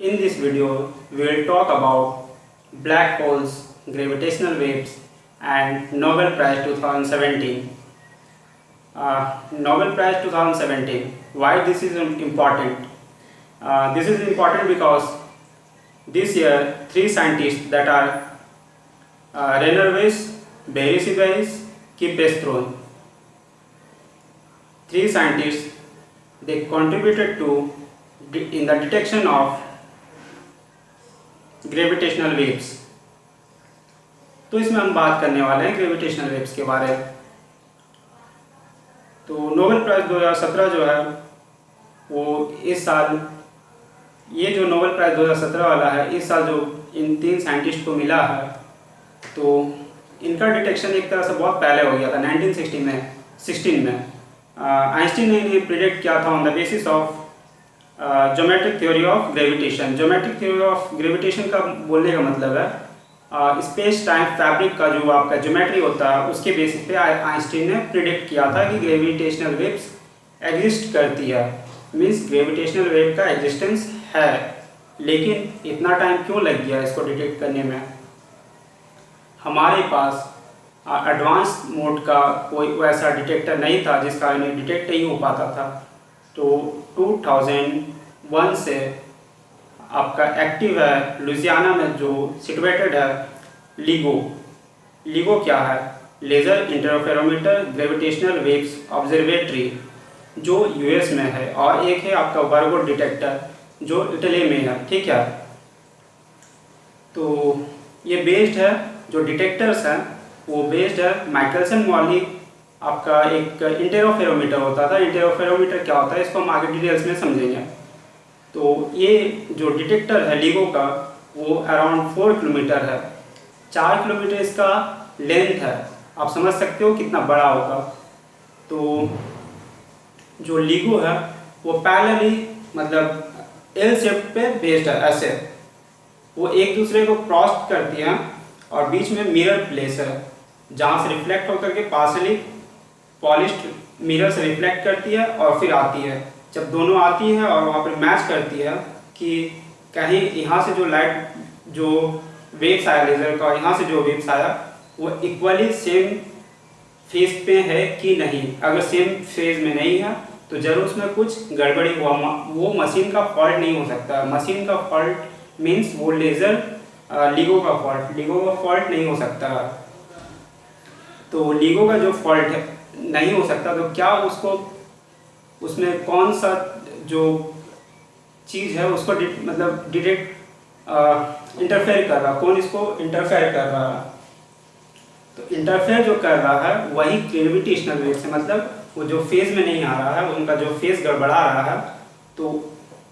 In this video, we will talk about black holes, gravitational waves, and Nobel Prize 2017. Nobel Prize 2017. Why this is important? This is important because this year 3 scientists that are Rainer Weiss, Barry Sibais, Kip Thorne. 3 scientists, they contributed to in the detection of gravitational waves. तो इसमें हम बात करने वाले हैं gravitational waves के बारे में। तो नोबेल प्राइज़ 2017 जो है वो इस साल, ये जो नोबेल प्राइज़ 2017 वाला है, इस साल जो इन 3 साइंटिस्ट को मिला है, तो इनका डिटेक्शन एक तरह से बहुत पहले हो गया था 1916 में। आइंस्टीन ने इन्हें प्रिडिक्ट किया था on the basis of geometric theory of gravitation. Geometric theory of gravitation का बोलने का मतलब है स्पेस टाइम फैब्रिक का जो आपका ज्योमेट्री होता है, उसके बेसिस पे आइंस्टीन ने प्रिडिक्ट किया था कि ग्रेविटेशनल वेव्स एग्जिस्ट करती है, मीन्स ग्रेविटेशनल वेव का एग्जिस्टेंस है। लेकिन इतना टाइम क्यों लग गया इसको डिटेक्ट करने में? हमारे पास एडवांस मोड का कोई वैसा डिटेक्टर नहीं था जिसका इन्हें डिटेक्ट नहीं हो पाता था। तो 2001 से आपका एक्टिव है लुइसियाना में जो सिचुएटेड है LIGO। LIGO क्या है? Laser interferometer gravitational waves observatory, जो US में है, और एक है आपका वर्गो डिटेक्टर जो इटली में है। ठीक है, तो ये बेस्ड है, जो डिटेक्टर्स हैं वो बेस्ड है माइकलसन मॉर्ली आपका एक इंटरफेरोमीटर होता था। इंटरफेरोमीटर क्या होता है इसको हम आगे डिटेल्स में समझेंगे। तो ये जो डिटेक्टर है LIGO का, वो अराउंड 4 किलोमीटर है, 4 किलोमीटर इसका लेंथ है। आप समझ सकते हो कितना बड़ा होगा। तो जो LIGO है वो पैरेलली मतलब L शेप पे बेस्ड है, ऐसे वो एक दूसरे को क्रॉस करती हैं और बीच में मिरर प्लेस है जहाँ से रिफ्लेक्ट होकर के पार्शली पॉलिश्ड मिरर से रिफ्लेक्ट करती है और फिर आती है। जब दोनों आती है और वहाँ पर मैच करती है कि कहीं यहाँ से जो लाइट जो वेव्स आया लेज़र का, यहाँ से जो वेव्स आया वो इक्वली सेम फेज पे है कि नहीं। अगर सेम फेज में नहीं है तो जरूर उसमें कुछ गड़बड़ी हुआ, वो मशीन का फॉल्ट नहीं हो सकता। मशीन का फॉल्ट मीन्स वो लेज़र LIGO का फॉल्ट नहीं हो सकता। तो LIGO का जो फॉल्ट है नहीं हो सकता, तो क्या उसको उसमें कौन सा जो चीज़ है उसको मतलब डिटेक्ट इंटरफेयर कर रहा, कौन इसको इंटरफेयर कर रहा है? तो इंटरफेयर जो कर रहा है वही ग्रेविटेशनल वेव से, मतलब वो जो फेज में नहीं आ रहा है, उनका जो फेज गड़बड़ा रहा है, तो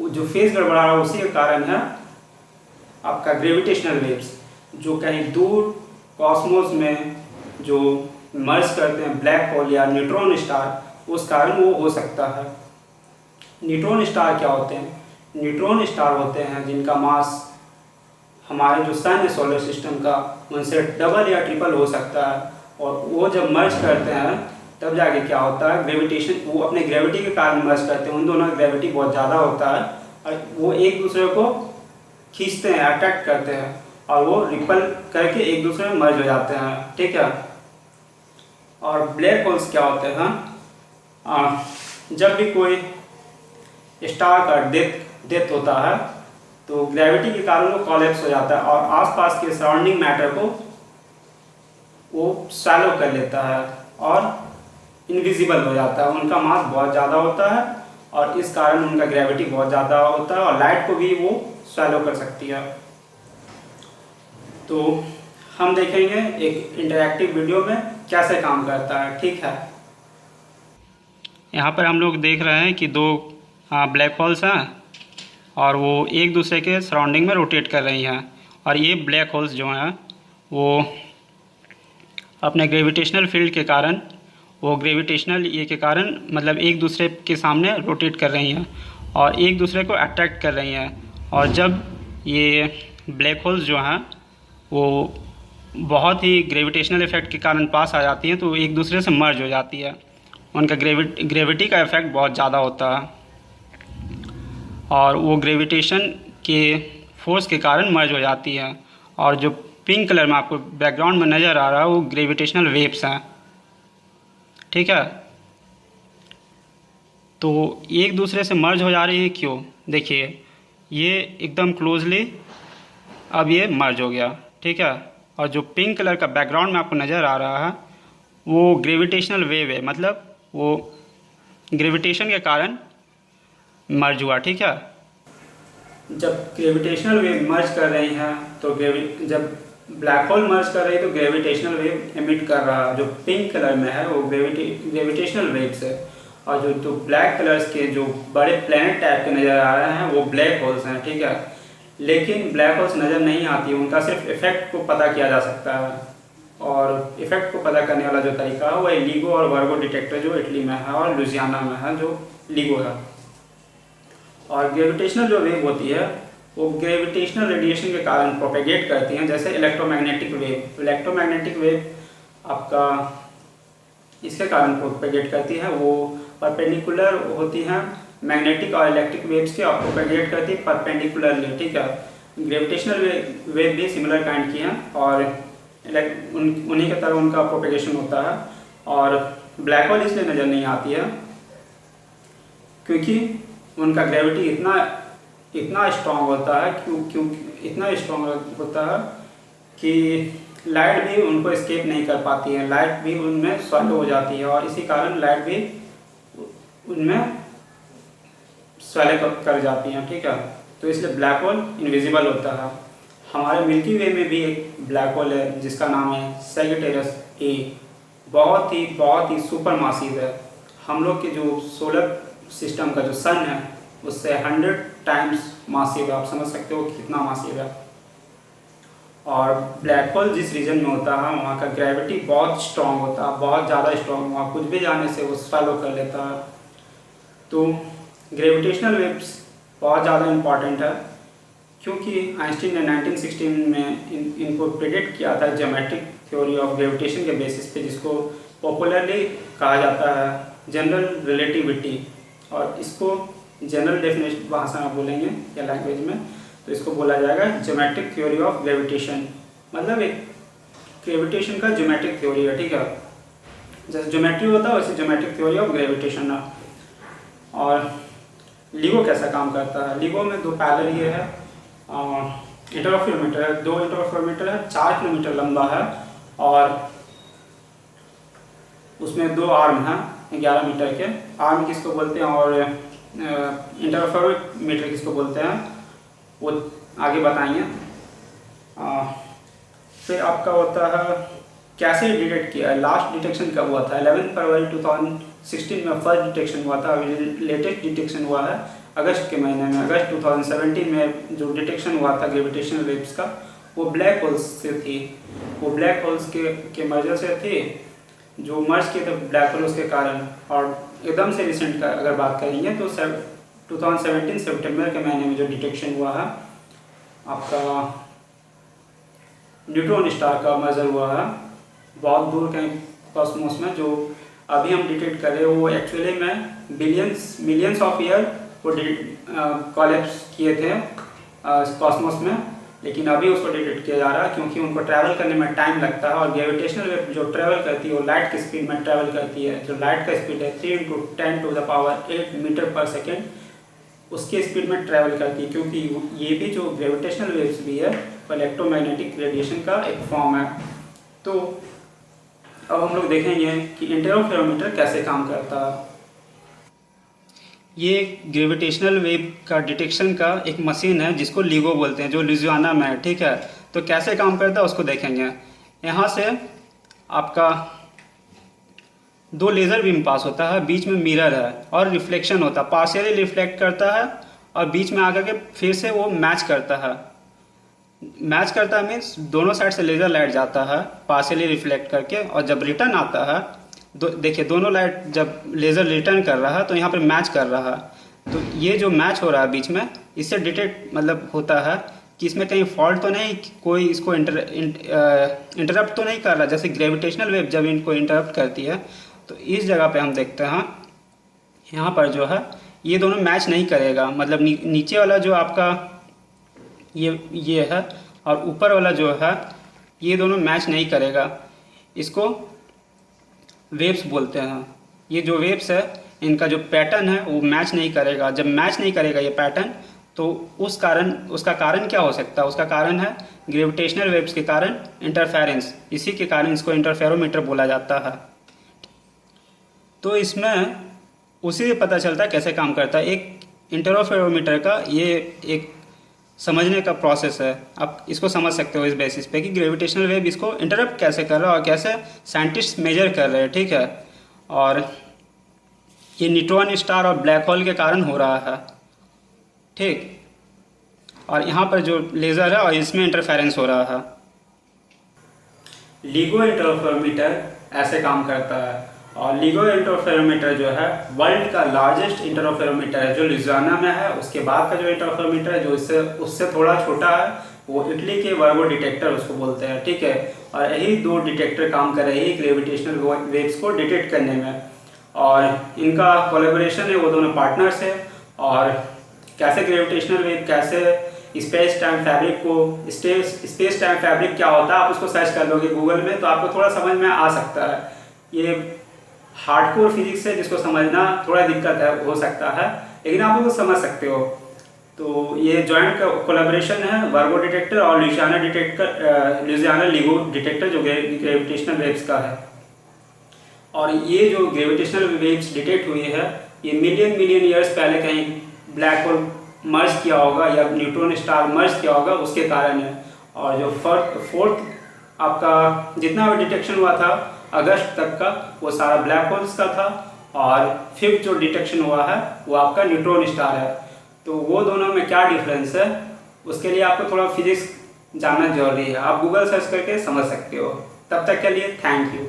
वो जो फेज गड़बड़ा रहा है उसी के कारण है आपका ग्रेविटेशनल वेव्स, जो कहीं दूर कॉस्मोस में जो मर्ज करते हैं ब्लैक होल या न्यूट्रॉन स्टार, उस कारण वो हो सकता है। न्यूट्रॉन स्टार क्या होते हैं? न्यूट्रॉन स्टार होते हैं जिनका मास हमारे जो सन है सोलर सिस्टम का, उनसे डबल या ट्रिपल हो सकता है। और वो जब मर्ज करते हैं तब जाके क्या होता है, ग्रेविटेशन, वो अपने ग्रेविटी के कारण मर्ज करते हैं, उन दोनों का ग्रेविटी बहुत ज़्यादा होता है और वो एक दूसरे को खींचते हैं, अट्रैक्ट करते हैं, और वो रिपल करके एक दूसरे में मर्ज हो जाते हैं। ठीक है। और ब्लैक होल्स क्या होते हैं? जब भी कोई स्टार का डेथ होता है तो ग्रेविटी के कारण वो कोलैप्स हो जाता है और आसपास के सराउंडिंग मैटर को वो शैलो कर लेता है और इनविजिबल हो जाता है। उनका मास बहुत ज़्यादा होता है और इस कारण उनका ग्रेविटी बहुत ज़्यादा होता है और लाइट को भी वो शैलो कर सकती है। तो हम देखेंगे एक इंटरैक्टिव वीडियो में कैसे काम करता है। ठीक है, यहाँ पर हम लोग देख रहे हैं कि 2 ब्लैक होल्स हैं और वो एक दूसरे के सराउंडिंग में रोटेट कर रही हैं। और ये ब्लैक होल्स जो हैं वो अपने ग्रेविटेशनल फील्ड के कारण, वो ग्रेविटेशनल ये के कारण मतलब एक दूसरे के सामने रोटेट कर रही हैं और एक दूसरे को अट्रैक्ट कर रही हैं। और जब ये ब्लैक होल्स जो हैं वो बहुत ही ग्रेविटेशनल इफेक्ट के कारण पास आ जाती हैं तो एक दूसरे से मर्ज हो जाती है। उनका ग्रेविटी का इफेक्ट बहुत ज़्यादा होता है और वो ग्रेविटेशन के फोर्स के कारण मर्ज हो जाती है। और जो पिंक कलर में आपको बैकग्राउंड में नज़र आ रहा है वो ग्रेविटेशनल वेव्स हैं, ठीक है। तो एक दूसरे से मर्ज हो जा रही है, क्यों? देखिए ये एकदम क्लोजली अब ये मर्ज हो गया, ठीक है। और जो पिंक कलर का बैकग्राउंड में आपको नज़र आ रहा है वो ग्रेविटेशनल वेव है, मतलब वो ग्रेविटेशन के कारण मर्ज हुआ, ठीक है। जब ग्रेविटेशनल वेव मर्ज कर रही हैं तो जब ब्लैक होल मर्ज कर रही है तो ग्रेविटेशनल वेव एमिट कर रहा है। जो पिंक कलर में है वो ग्रेविटेशनल वेव्स है, और जो ब्लैक कलर्स के जो बड़े प्लैनेट टाइप के नज़र आ रहे हैं वो ब्लैक होल्स हैं, ठीक है। लेकिन ब्लैक होल्स नज़र नहीं आती, उनका सिर्फ इफेक्ट को पता किया जा सकता है, और इफेक्ट को पता करने वाला जो तरीका है वो लिगो और वर्गो डिटेक्टर जो इटली में है और लुजियाना में है, जो लिगो है। और ग्रेविटेशनल जो वेव होती है वो ग्रेविटेशनल रेडिएशन के कारण प्रोपेगेट करती हैं, जैसे इलेक्ट्रोमैग्नेटिक वेव। इलेक्ट्रोमैग्नेटिक वेव आपका इसके कारण प्रोपेगेट करती है, वो परपेंडिकुलर होती हैं मैग्नेटिक और इलेक्ट्रिक वेव्स के, और प्रोपेगेट करती है परपेंडिकुलरली, ठीक है। ग्रेविटेशनल वेव भी सिमिलर काइंड की हैं और उन्हीं की तरह उनका प्रोपेगेशन होता है। और ब्लैक होल इसलिए नज़र नहीं आती है क्योंकि उनका ग्रेविटी इतना स्ट्रॉन्ग होता है, क्यों इतना स्ट्रॉन्ग होता है कि लाइट भी उनको स्केप नहीं कर पाती है, लाइट भी उनमें स्वैलो हो जाती है, और इसी कारण लाइट भी उनमें स्वैलो कर जाती हैं, ठीक है। तो इसलिए ब्लैक होल इनविजिबल होता है। हमारे मिल्की वे में भी एक ब्लैक होल है जिसका नाम है सैजिटेरियस ए, बहुत ही सुपर मासिव है। हम लोग के जो सोलर सिस्टम का जो सन है उससे 100 टाइम्स मासिव है, आप समझ सकते हो कितना मासिव है। और ब्लैक होल जिस रीजन में होता है वहाँ का ग्रेविटी बहुत स्ट्रॉन्ग होता है, बहुत ज़्यादा स्ट्रॉन्ग, वहाँ कुछ भी जाने से वो स्वैलो कर लेता है। तो ग्रेविटेशनल वेव्स बहुत ज़्यादा इम्पॉर्टेंट है, क्योंकि आइंस्टीन ने 1916 में इनको प्रेडिक्ट किया था ज्योमेट्रिक थ्योरी ऑफ ग्रेविटेशन के बेसिस पे, जिसको पॉपुलरली कहा जाता है जनरल रिलेटिविटी। और इसको जनरल डेफिनेशन भाषा में बोलेंगे या लैंग्वेज में तो इसको बोला जाएगा ज्योमेट्रिक थ्योरी ऑफ ग्रेविटेशन, मतलब एक ग्रेविटेशन का ज्योमेट्रिक थ्योरी है, ठीक है। जैसे ज्योमेट्री होता है वैसे ज्योमेट्रिक थ्योरी ऑफ ग्रेविटेशन है। और लिगो कैसा काम करता है? लिगो में दो पैरेलल ये है, इंटरफेरोमीटर है, 2 इंटरफेरोमीटर है, 4 किलोमीटर लंबा है, और उसमें 2 आर्म हैं 11 मीटर के। आर्म किसको बोलते हैं और इंटरफेरोमीटर किसको बोलते हैं वो आगे बताएंगे। फिर आपका होता है कैसे डिटेक्ट किया है, लास्ट डिटेक्शन कब हुआ था? 11 फरवरी 2016 में फर्स्ट डिटेक्शन हुआ था। लेटेस्ट डिटेक्शन हुआ है अगस्त के महीने में, अगस्त 2017 में जो डिटेक्शन हुआ था ग्रेविटेशनल वेव्स का वो ब्लैक होल्स से थी। वो ब्लैक होल्स के वजह से थी जो मर्ज किए थे ब्लैक होल्स के कारण। और एकदम से रिसेंट का अगर बात करेंगे तो 2017 सितंबर के महीने में जो डिटेक्शन हुआ है आपका न्यूट्रॉन स्टार का मेजर हुआ है बहुत दूर के कॉस्मोस में। जो अभी हम डिटेक्ट कर रहे हैं वो एक्चुअली में मिलियंस ऑफ ईयर वो कोलैप्स किए थे कॉस्मोस में, लेकिन अभी उसको डिटेक्ट किया जा रहा है क्योंकि उनको ट्रैवल करने में टाइम लगता है। और ग्रेविटेशनल वेव जो ट्रैवल करती है वो लाइट की स्पीड में ट्रैवल करती है। जो लाइट का स्पीड है 3 × 10⁸ मीटर पर सेकेंड, उसके स्पीड में ट्रैवल करती है, क्योंकि ये भी जो ग्रेविटेशनल वेव्स भी है वो इलेक्ट्रोमैग्नेटिक रेडिएशन का एक फॉर्म है। तो अब हम लोग देखेंगे कि इंटरफेरोमीटर कैसे काम करता है। ये ग्रेविटेशनल वेव का डिटेक्शन का एक मशीन है जिसको लिगो बोलते हैं, जो लुजियाना में है, ठीक है। तो कैसे काम करता है उसको देखेंगे। यहाँ से आपका 2 लेज़र बीम पास होता है, बीच में मिरर है और रिफ्लेक्शन होता है, पार्शियली रिफ्लेक्ट करता है और बीच में आकर के फिर से वो मैच करता है। मैच करता है मीन्स दोनों साइड से लेज़र लाइट जाता है पार्शियली रिफ्लेक्ट करके, और जब रिटर्न आता है देखिए दोनों लाइट जब लेज़र रिटर्न कर रहा है तो यहाँ पर मैच कर रहा है। तो ये जो मैच हो रहा है बीच में, इससे डिटेक्ट मतलब होता है कि इसमें कहीं फॉल्ट तो नहीं, कोई इसको इंटरप्ट तो नहीं कर रहा। जैसे ग्रेविटेशनल वेव जब इनको इंटरप्ट करती है तो इस जगह पे हम देखते हैं यहाँ पर जो है ये दोनों मैच नहीं करेगा। मतलब नीचे वाला जो आपका ये है, और ऊपर वाला जो है ये दोनों मैच नहीं करेगा, इसको वेव्स बोलते हैं। ये जो वेव्स है इनका जो पैटर्न है वो मैच नहीं करेगा। जब मैच नहीं करेगा ये पैटर्न, तो उसका कारण क्या हो सकता है? उसका कारण है ग्रेविटेशनल वेव्स के कारण इंटरफेरेंस। इसी के कारण इसको इंटरफेरोमीटर बोला जाता है। तो इसमें उसी से पता चलता है कैसे काम करता है। एक इंटरफेरोमीटर का ये एक समझने का प्रोसेस है। आप इसको समझ सकते हो इस बेसिस पे कि ग्रेविटेशनल वेव इसको इंटरप्ट कैसे कर रहा है और कैसे साइंटिस्ट मेजर कर रहे हैं, ठीक है। और ये न्यूट्रॉन स्टार और ब्लैक होल के कारण हो रहा है, ठीक। और यहाँ पर जो लेज़र है और इसमें इंटरफेरेंस हो रहा है। LIGO इंटरफेरोमीटर ऐसे काम करता है। और LIGO इंटरफेरोमीटर जो है वर्ल्ड का लार्जेस्ट इंटरफेरोमीटर है जो लुजियाना में है। उसके बाद का जो इंटरफेरोमीटर है जो उससे थोड़ा छोटा है, वो इटली के वर्गो डिटेक्टर उसको बोलते हैं, ठीक है। और यही दो डिटेक्टर काम कर रहे हैं ग्रेविटेशनल वेव्स को डिटेक्ट करने में। और इनका कोलैबोरेशन है, वो दोनों पार्टनर्स है। और कैसे ग्रेविटेशनल वेव, कैसे स्पेस टाइम फैब्रिक को, स्पेस टाइम फैब्रिक क्या होता है, आप उसको सर्च कर लोगे गूगल में तो आपको थोड़ा समझ में आ सकता है। ये हार्डकोर फिजिक्स है जिसको समझना थोड़ा दिक्कत है, हो सकता है, लेकिन आप लोग समझ सकते हो। तो ये जॉइंट कोलैबोरेशन है वर्गो डिटेक्टर और लुजियाना LIGO डिटेक्टर जो ग्रेविटेशनल वेव्स का है। और ये जो ग्रेविटेशनल वेव्स डिटेक्ट हुई है ये मिलियन ईयर्स पहले कहीं ब्लैक होल मर्ज किया होगा या न्यूट्रॉन स्टार मर्ज किया होगा, उसके कारण है। और जो फोर्थ आपका जितना भी डिटेक्शन हुआ था अगस्त तक का, वो सारा ब्लैक होल्स का था। और फिफ्थ जो डिटेक्शन हुआ है वो आपका न्यूट्रॉन स्टार है। तो वो दोनों में क्या डिफरेंस है, उसके लिए आपको थोड़ा फिजिक्स जानना जरूरी है। आप गूगल सर्च करके समझ सकते हो। तब तक के लिए थैंक यू।